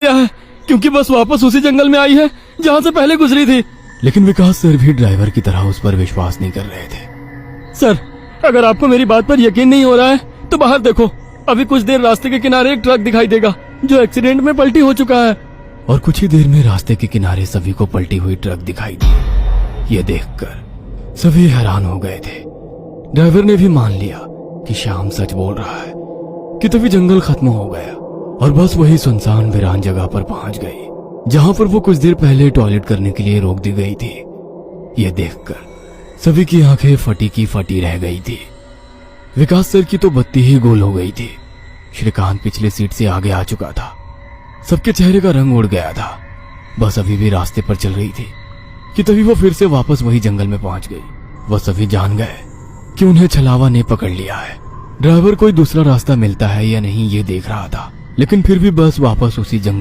गया है, क्योंकि बस वापस उसी जंगल में आई है जहाँ से पहले गुजरी थी। लेकिन विकास सर भी ड्राइवर की तरह उस पर विश्वास नहीं कर रहे थे। सर, अगर आपको मेरी बात पर यकीन नहीं हो रहा है तो बाहर देखो, अभी कुछ देर रास्ते के किनारे एक ट्रक दिखाई देगा जो एक्सीडेंट में पलटी हो चुका है। और कुछ ही देर में रास्ते के किनारे सभी को पलटी हुई ट्रक दिखाई दी। ये देखकर सभी हैरान हो गए थे। ड्राइवर ने भी मान लिया कि श्याम सच बोल रहा है कि तभी जंगल खत्म हो गया और बस वही सुनसान वीरान जगह पर पहुंच गई जहां पर वो कुछ देर पहले टॉयलेट करने के लिए रोक दी गई थी। ये देखकर सभी की आंखें फटी की फटी रह गई थी। विकास सर की तो बत्ती ही गोल हो गई थी। श्रीकांत पिछले सीट से आगे आ चुका था। सबके चेहरे का रंग उड़ गया था। बस अभी भी रास्ते पर चल रही थी कि तभी वो फिर से वापस वही जंगल में पहुंच गई। वह सभी जान गए कि उन्हें छलावा ने पकड़ लिया है। ड्राइवर कोई दूसरा रास्ता मिलता है या नहीं ये देख रहा था, लेकिन फिर भी बस वापस उसी जंगल